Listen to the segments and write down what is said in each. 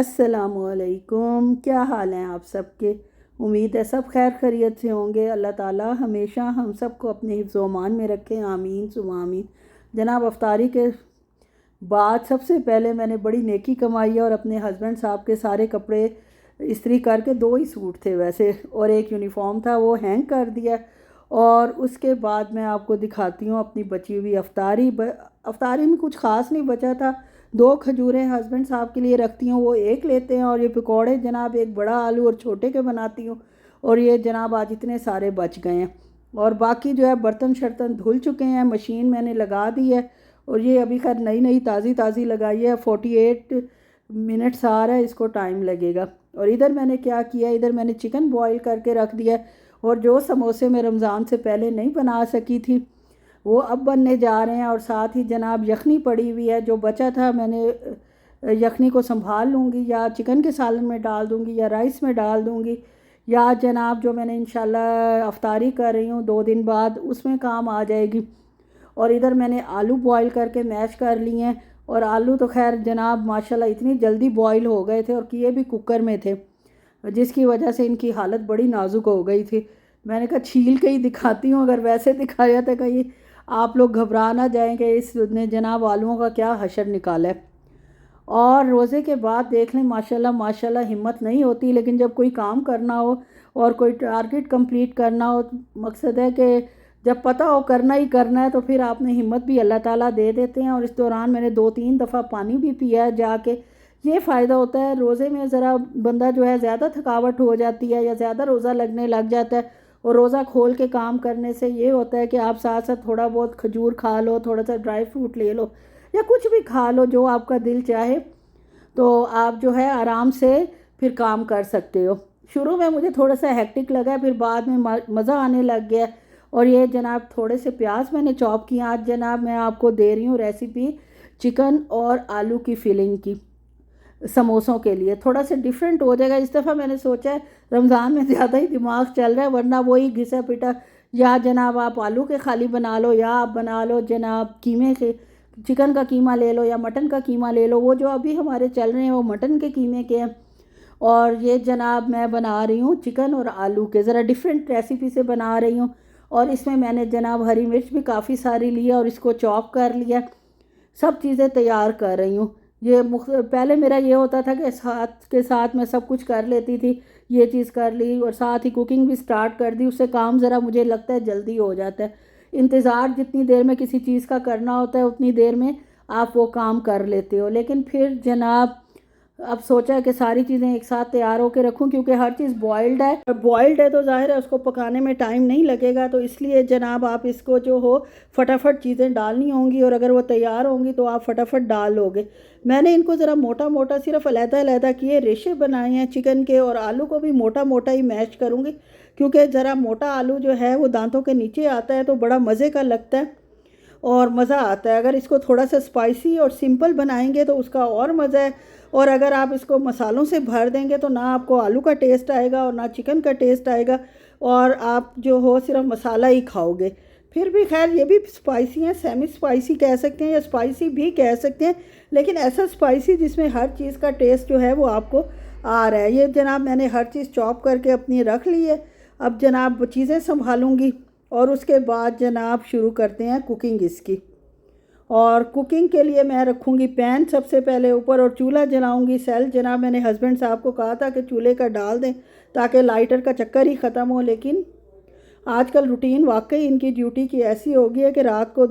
अस्सलामुअलैकुम। क्या हाल हैं आप सबके। उम्मीद है सब खैर खैरियत से होंगे। अल्लाह ताला हमेशा हम सबको अपने हिफ्ज़ व अमान में रखें, आमीन सुमा आमीन। जनाब, अफ्तारी के बाद सबसे पहले मैंने बड़ी नेकी कमाई है और अपने हस्बैंड साहब के सारे कपड़े इस्त्री करके, दो ही सूट थे वैसे और एक यूनिफॉर्म था, वो हैंग कर दिया। और उसके बाद मैं आपको दिखाती हूँ अपनी बची हुई अफ्तारी। अफ्तारी में कुछ ख़ास नहीं बचा था। दो खजूरें हस्बैंड साहब के लिए रखती हूँ, वो एक लेते हैं। और ये पकौड़े जनाब एक बड़ा आलू और छोटे के बनाती हूँ। और ये जनाब आज इतने सारे बच गए हैं। और बाकी जो है बर्तन शर्तन धुल चुके हैं, मशीन मैंने लगा दी है। और ये अभी खैर नई नई ताज़ी ताज़ी लगाई है। 48 मिनट्स आ रहा है, इसको टाइम लगेगा। और इधर मैंने क्या किया, इधर मैंने चिकन बॉईल करके रख दिया। और जो समोसे मैं रमज़ान से पहले नहीं बना सकी थी वो अब बनने जा रहे हैं। और साथ ही जनाब यखनी पड़ी हुई है, जो बचा था मैंने यखनी को संभाल लूँगी, या चिकन के सालन में डाल दूँगी या राइस में डाल दूँगी, या जनाब जो मैंने इंशाल्लाह अफ्तारी कर रही हूँ 2 दिन बाद उसमें काम आ जाएगी। और इधर मैंने आलू बॉईल करके मैश कर लिए हैं। और आलू तो खैर जनाब माशाल्लाह इतनी जल्दी बॉईल हो गए थे और किए भी कुकर में थे, जिसकी वजह से इनकी हालत बड़ी नाजुक हो गई थी। मैंने कहा छील के ही दिखाती हूँ, अगर वैसे दिखाया तो कहीं आप लोग घबरा ना जाएं कि इसने जनाब आलूओं का क्या हशर निकाला है। और रोज़े के बाद देख लें माशाल्लाह माशाल्लाह हिम्मत नहीं होती, लेकिन जब कोई काम करना हो और कोई टारगेट कंप्लीट करना हो, मकसद है कि जब पता हो करना ही करना है, तो फिर आपने हिम्मत भी अल्लाह ताला दे देते हैं। और इस दौरान मैंने 2-3 दफ़ा पानी भी पिया है जाके। ये फ़ायदा होता है रोज़े में, ज़रा बंदा जो है ज़्यादा थकावट हो जाती है या ज़्यादा रोज़ा लगने लग जाता है। और रोज़ा खोल के काम करने से ये होता है कि आप साथ साथ थोड़ा बहुत खजूर खा लो, थोड़ा सा ड्राई फ्रूट ले लो, या कुछ भी खा लो जो आपका दिल चाहे, तो आप जो है आराम से फिर काम कर सकते हो। शुरू में मुझे थोड़ा सा हेक्टिक लगा, फिर बाद में मज़ा आने लग गया। और ये जनाब थोड़े से प्याज मैंने चॉप किया। आज जनाब मैं आपको दे रही हूँ रेसिपी चिकन और आलू की फिलिंग की, समोसों के लिए। थोड़ा सा डिफरेंट हो जाएगा इस दफ़ा। मैंने सोचा है रमज़ान में ज़्यादा ही दिमाग चल रहा है, वरना वही घिसा पिटा, या जनाब आप आलू के खाली बना लो, या आप बना लो जनाब कीमे के, चिकन का कीमा ले लो या मटन का कीमा ले लो। वो जो अभी हमारे चल रहे हैं वो मटन के कीमे के हैं। और ये जनाब मैं बना रही हूँ चिकन और आलू के, ज़रा डिफरेंट रेसिपी से बना रही हूँ। और इसमें मैंने जनाब हरी मिर्च भी काफ़ी सारी लिया और इसको चॉप कर लिया। सब चीज़ें तैयार कर रही हूँ। ये पहले मेरा ये होता था कि साथ के साथ मैं सब कुछ कर लेती थी, ये चीज़ कर ली और साथ ही कुकिंग भी स्टार्ट कर दी। उससे काम ज़रा मुझे लगता है जल्दी हो जाता है। इंतज़ार जितनी देर में किसी चीज़ का करना होता है उतनी देर में आप वो काम कर लेते हो। लेकिन फिर जनाब अब सोचा है कि सारी चीज़ें एक साथ तैयार होकर रखूं, क्योंकि हर चीज़ बॉइल्ड है। और बॉइल्ड है तो ज़ाहिर है उसको पकाने में टाइम नहीं लगेगा, तो इसलिए जनाब आप इसको जो हो फटाफट चीज़ें डालनी होंगी, और अगर वो तैयार होंगी तो आप फटाफट डाल लोगे। मैंने इनको ज़रा मोटा मोटा सिर्फ अलहदा किए रेशे बनाए हैं चिकन के, और आलू को भी मोटा मोटा ही मैश करूँगी, क्योंकि ज़रा मोटा आलू जो है वो दांतों के नीचे आता है तो बड़ा मज़े का लगता है और मज़ा आता है। अगर इसको थोड़ा सा स्पाइसी और सिंपल बनाएंगे तो उसका और मज़ा है। और अगर आप इसको मसालों से भर देंगे तो ना आपको आलू का टेस्ट आएगा और ना चिकन का टेस्ट आएगा, और आप जो हो सिर्फ मसाला ही खाओगे। फिर भी खैर ये भी स्पाइसी है, सेमी स्पाइसी कह सकते हैं या स्पाइसी भी कह सकते हैं, लेकिन ऐसा स्पाइसी जिसमें हर चीज़ का टेस्ट जो है वो आपको आ रहा है। ये जनाब मैंने हर चीज़ चॉप करके अपनी रख ली है। अब जनाब चीज़ें संभालूँगी और उसके बाद जनाब शुरू करते हैं कुकिंग इसकी। और कुकिंग के लिए मैं रखूँगी पैन सबसे पहले ऊपर और चूल्हा जलाऊँगी। सेल जनाब मैंने हस्बैंड साहब को कहा था कि चूल्हे का डाल दें ताकि लाइटर का चक्कर ही ख़त्म हो, लेकिन आजकल रूटीन वाकई इनकी ड्यूटी की ऐसी हो गई है कि रात को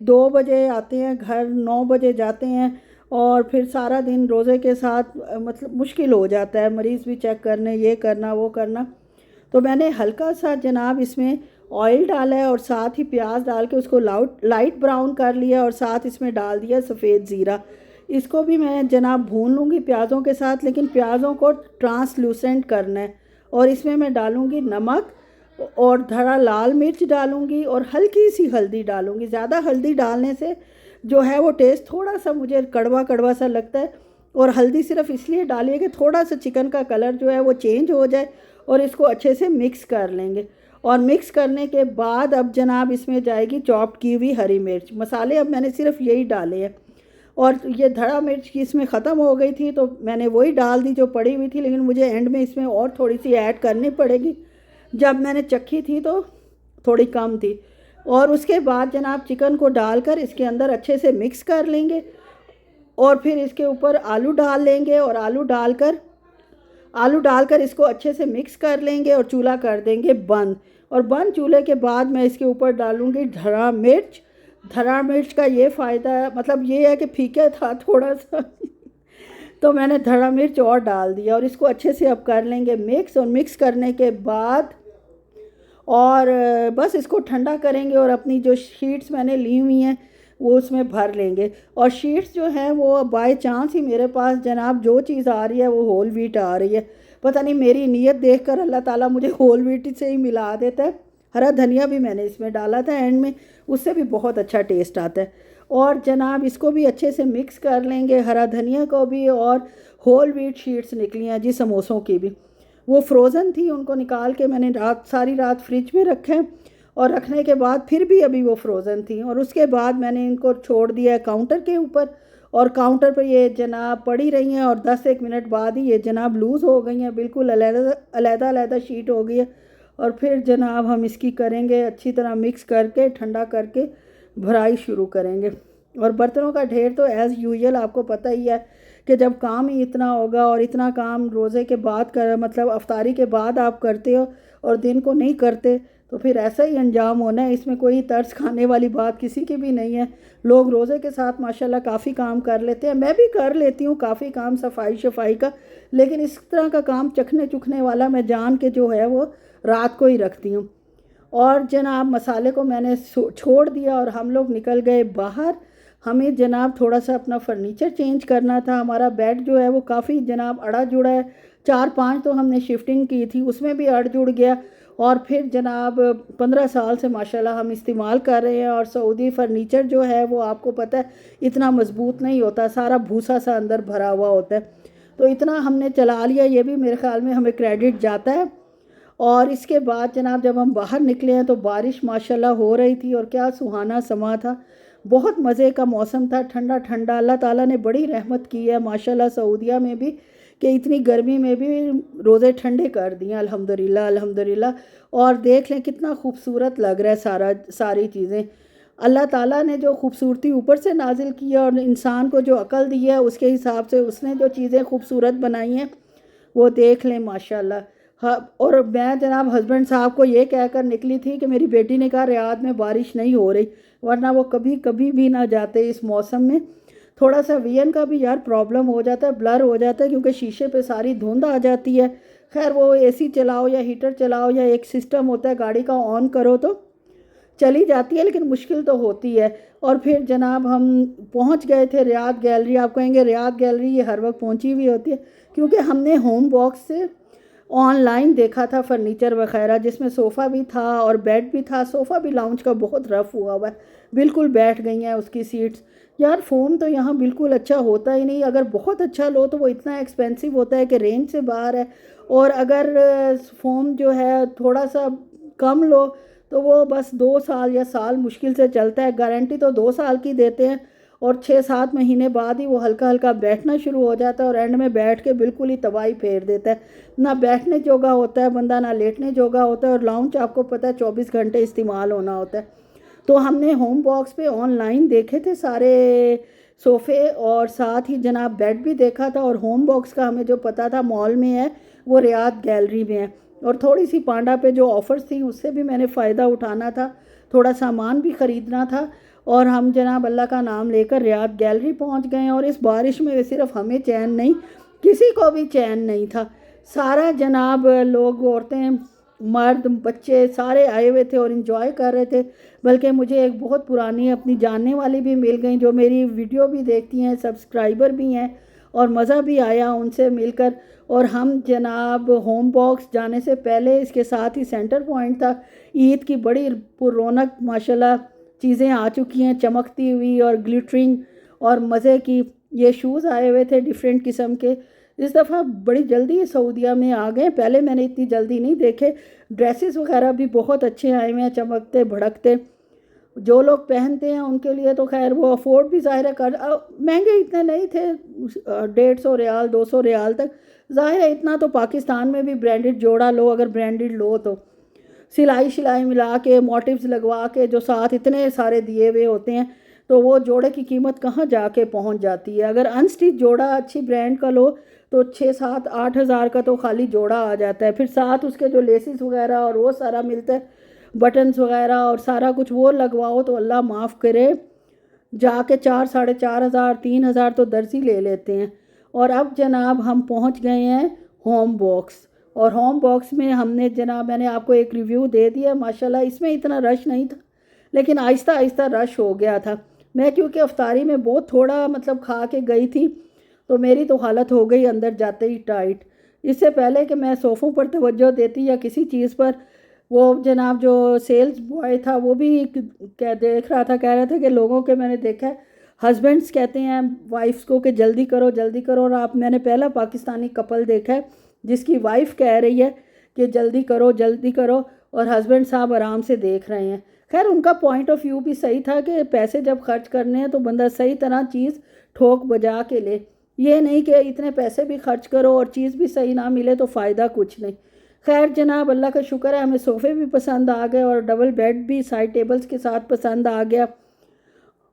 2 बजे आते हैं घर, 9 बजे जाते हैं, और फिर सारा दिन रोज़े के साथ मतलब मुश्किल हो जाता है, मरीज़ भी चेक करने, ये करना वो करना। तो मैंने हल्का सा जनाब इसमें ऑयल डाला है और साथ ही प्याज डाल के उसको लाइट ब्राउन कर लिया, और साथ इसमें डाल दिया सफ़ेद ज़ीरा। इसको भी मैं जनाब भून लूँगी प्याज़ों के साथ, लेकिन प्याज़ों को ट्रांसलूसेंट करना है। और इसमें मैं डालूँगी नमक और धड़ा लाल मिर्च डालूँगी और हल्की सी हल्दी डालूँगी। ज़्यादा हल्दी डालने से जो है वो टेस्ट थोड़ा सा मुझे कड़वा कड़वा सा लगता है, और हल्दी सिर्फ इसलिए डालिए कि थोड़ा सा चिकन का कलर जो है वो चेंज हो जाए। और इसको अच्छे से मिक्स कर लेंगे। और मिक्स करने के बाद अब जनाब इसमें जाएगी चॉप की हुई हरी मिर्च। मसाले अब मैंने सिर्फ यही डाले हैं। और ये धड़ा मिर्च की इसमें ख़त्म हो गई थी तो मैंने वही डाल दी जो पड़ी हुई थी, लेकिन मुझे एंड में इसमें और थोड़ी सी ऐड करनी पड़ेगी। जब मैंने चखी थी तो थोड़ी कम थी। और उसके बाद जनाब चिकन को डालकर इसके अंदर अच्छे से मिक्स कर लेंगे और फिर इसके ऊपर आलू डाल लेंगे और आलू डालकर इसको अच्छे से मिक्स कर लेंगे और चूल्हा कर देंगे बंद। और बंद चूल्हे के बाद मैं इसके ऊपर डालूँगी धरा मिर्च। धरा मिर्च का ये फ़ायदा मतलब ये है कि फीका था थोड़ा सा तो मैंने धरा मिर्च और डाल दिया और इसको अच्छे से अब कर लेंगे मिक्स। और मिक्स करने के बाद और बस इसको ठंडा करेंगे और अपनी जो शीट्स मैंने ली हुई हैं वो उसमें भर लेंगे। और शीट्स जो हैं वो बाय चांस ही मेरे पास जनाब जो चीज़ आ रही है वो होल व्हीट आ रही है। पता नहीं मेरी नीयत देखकर अल्लाह ताला मुझे होल व्हीट से ही मिला देता है। हरा धनिया भी मैंने इसमें डाला था एंड में, उससे भी बहुत अच्छा टेस्ट आता है। और जनाब इसको भी अच्छे से मिक्स कर लेंगे, हरा धनिया को भी। और होल व्हीट शीट्स निकली हैं जी समोसों की भी, वो फ्रोज़न थी, उनको निकाल के मैंने सारी रात फ्रिज में रखे और रखने के बाद फिर भी अभी वो फ्रोज़न थी। और उसके बाद मैंने इनको छोड़ दिया काउंटर के ऊपर और काउंटर पर ये जनाब पड़ी रही हैं और 10-1 मिनट बाद ही ये जनाब लूज़ हो गई हैं, बिल्कुल अलग शीट हो गई है। और फिर जनाब हम इसकी करेंगे अच्छी तरह मिक्स करके ठंडा करके भराई शुरू करेंगे। और बर्तनों का ढेर तो एज़ यूजुअल आपको पता ही है कि जब काम ही इतना होगा और इतना काम रोज़े के बाद कर मतलब अफ्तारी के बाद आप करते हो और दिन को नहीं करते तो फिर ऐसा ही अंजाम होना है। इसमें कोई तर्स खाने वाली बात किसी की भी नहीं है। लोग रोज़े के साथ माशाल्लाह काफ़ी काम कर लेते हैं, मैं भी कर लेती हूँ काफ़ी काम सफाई का, लेकिन इस तरह का काम चखने चुखने वाला मैं जान के जो है वो रात को ही रखती हूँ। और जनाब मसाले को मैंने छोड़ दिया और हम लोग निकल गए बाहर। हमें जनाब थोड़ा सा अपना फर्नीचर चेंज करना था। हमारा बेड जो है वो काफ़ी जनाब अड़ा जुड़ा है, 4-5 तो हमने शिफ्टिंग की थी उसमें भी अड़ जुड़ गया। और फिर जनाब 15 साल से माशाल्लाह हम इस्तेमाल कर रहे हैं और सऊदी फ़र्नीचर जो है वो आपको पता है इतना मज़बूत नहीं होता, सारा भूसा सा अंदर भरा हुआ होता है। तो इतना हमने चला लिया, ये भी मेरे ख़्याल में हमें क्रेडिट जाता है। और इसके बाद जनाब जब हम बाहर निकले हैं तो बारिश माशाल्लाह हो रही थी और क्या सुहाना समा था, बहुत मज़े का मौसम था, ठंडा ठंडा। अल्लाह ताला ने बड़ी रहमत की है माशाल्लाह सऊदिया में भी कि इतनी गर्मी में भी रोज़े ठंडे कर दिए अल्हम्दुलिल्लाह अल्हम्दुलिल्लाह। और देख लें कितना खूबसूरत लग रहा है सारी चीज़ें। अल्लाह ताला ने जो खूबसूरती ऊपर से नाजिल की है और इंसान को जो अकल दी है उसके हिसाब से उसने जो चीज़ें खूबसूरत बनाई हैं वो देख लें माशाल्लाह। हाँ, और मैं जनाब हस्बैंड साहब को ये कहकर निकली थी कि मेरी बेटी ने कहा रियाद में बारिश नहीं हो रही, वरना वो कभी कभी भी ना जाते इस मौसम में। थोड़ा सा वीएन का भी यार प्रॉब्लम हो जाता है, ब्लर हो जाता है क्योंकि शीशे पे सारी धुंध आ जाती है। खैर वो एसी चलाओ या हीटर चलाओ या एक सिस्टम होता है गाड़ी का ऑन करो तो चली जाती है, लेकिन मुश्किल तो होती है। और फिर जनाब हम पहुंच गए थे रियाद गैलरी। आप कहेंगे रियाद गैलरी ये हर वक्त पहुंची हुई होती है, क्योंकि हमने होम बॉक्स से ऑनलाइन देखा था फर्नीचर वगैरह, जिसमें सोफ़ा भी था और बेड भी था। सोफ़ा भी लाउंज का बहुत रफ़ हुआ है, बिल्कुल बैठ गई हैं उसकी सीट्स। यार फ़ोम तो यहाँ बिल्कुल अच्छा होता ही नहीं, अगर बहुत अच्छा लो तो वो इतना एक्सपेंसिव होता है कि रेंज से बाहर है। और अगर फ़ोम जो है थोड़ा सा कम लो तो वो बस 2 साल या साल मुश्किल से चलता है। गारंटी तो 2 साल की देते हैं और 6-7 महीने बाद ही वो हल्का हल्का बैठना शुरू हो जाता है और एंड में बैठ के बिल्कुल ही तबाही फेर देता है। ना बैठने जोगा होता है बंदा, ना लेटने जोगा होता है। और लाउंज आपको पता है 24 घंटे इस्तेमाल होना होता है। तो हमने होम बॉक्स पे ऑनलाइन देखे थे सारे सोफ़े और साथ ही जनाब बेड भी देखा था। और होम बॉक्स का हमें जो पता था मॉल में है वो रियाद गैलरी में है। और थोड़ी सी पांडा पे जो ऑफ़र्स थी उससे भी मैंने फ़ायदा उठाना था, थोड़ा सामान भी ख़रीदना था। और हम जनाब अल्लाह का नाम लेकर रियाद गैलरी पहुंच गए। और इस बारिश में सिर्फ हमें चैन नहीं, किसी को भी चैन नहीं था। सारा जनाब लोग, औरतें, मर्द, बच्चे सारे आए हुए थे और इन्जॉय कर रहे थे। बल्कि मुझे एक बहुत पुरानी अपनी जानने वाली भी मिल गई जो मेरी वीडियो भी देखती हैं, सब्सक्राइबर भी हैं, और मज़ा भी आया उनसे मिलकर। और हम जनाब होम बॉक्स जाने से पहले इसके साथ ही सेंटर पॉइंट था, ईद की बड़ी पुरौनक माशाल्लाह चीज़ें आ चुकी हैं चमकती हुई और ग्लिटरिंग और मज़े की। ये शूज़ आए हुए थे डिफरेंट किस्म के, इस दफ़ा बड़ी जल्दी सऊदीया में आ गए, पहले मैंने इतनी जल्दी नहीं देखे। ड्रेसेस वगैरह भी बहुत अच्छे आए हुए हैं, चमकते भड़कते। जो लोग पहनते हैं उनके लिए तो खैर वो अफोर्ड भी ज़ाहिर है कर, महंगे इतने नहीं थे, 150 रियाल 200 रियाल तक। ज़ाहिर है इतना तो पाकिस्तान में भी ब्रांडेड जोड़ा लो, अगर ब्रांडेड लो तो सिलाई शिलाई मिला के मोटिव्स लगवा के जो साथ इतने सारे दिए हुए होते हैं, तो वो जोड़े की कीमत कहाँ जाके पहुँच जाती है। अगर अनस्टिच जोड़ा अच्छी ब्रांड का लो तो 6 7 8 हज़ार का तो खाली जोड़ा आ जाता है, फिर साथ उसके जो लेसिस वगैरह और वो सारा मिलता है, बटन्स वगैरह और सारा कुछ वो लगवाओ तो अल्लाह माफ़ करे जाके 4 साढ़े 4 हज़ार 3 हज़ार तो दर्जी ले लेते हैं। और अब जनाब हम पहुंच गए हैं होम बॉक्स। और होम बॉक्स में हमने जनाब, मैंने आपको एक रिव्यू दे दिया माशाल्लाह, इसमें इतना रश नहीं था लेकिन आहिस्ता आहिस्ता रश हो गया था। मैं क्योंकि अफ्तारी में बहुत थोड़ा मतलब खा के गई थी तो मेरी तो हालत हो गई अंदर जाते ही टाइट। इससे पहले कि मैं सोफ़ों पर तवज्जो देती या किसी चीज़ पर, वो जनाब जो सेल्स बॉय था वो भी क्या देख रहा था, कह रहा था कि लोगों के मैंने देखा है हस्बैंड्स कहते हैं वाइफ्स को कि जल्दी करो जल्दी करो, और आप मैंने पहला पाकिस्तानी कपल देखा है जिसकी वाइफ कह रही है कि जल्दी करो और हस्बैंड साहब आराम से देख रहे हैं। खैर उनका पॉइंट ऑफ व्यू भी सही था कि पैसे जब खर्च करने हैं तो बंदा सही तरह चीज़ ठोक बजा के ले, ये नहीं कि इतने पैसे भी खर्च करो और चीज़ भी सही ना मिले तो फ़ायदा कुछ नहीं। खैर जनाब अल्लाह का शुक्र है हमें सोफ़े भी पसंद आ गए और डबल बेड भी साइड टेबल्स के साथ पसंद आ गया।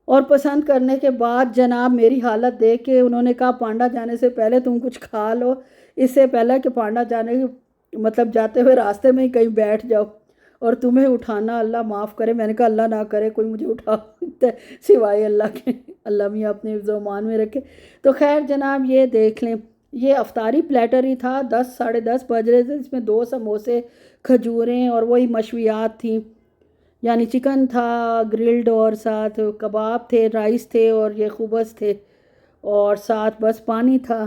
और पसंद करने के बाद जनाब मेरी हालत देख के उन्होंने कहा पांडा जाने से पहले तुम कुछ खा लो, इससे पहले कि पांडा जाने मतलब जाते हुए रास्ते में ही कहीं बैठ जाओ और तुम्हें उठाना अल्लाह माफ़ करे। मैंने कहा अल्लाह ना करे कोई मुझे उठा सिवाय अल्लाह के, अल्लाह मियाँ अपने ज़मान में रखे। तो खैर जनाब ये देख लें, ये अफ्तारी प्लेटर ही था, 10 साढ़े 10 बज रहे थे, इसमें 2 समोसे खजूरें और वही मशवियात थी, यानी चिकन था ग्रिल्ड और साथ कबाब थे, राइस थे और ये खुबस थे और साथ बस पानी था।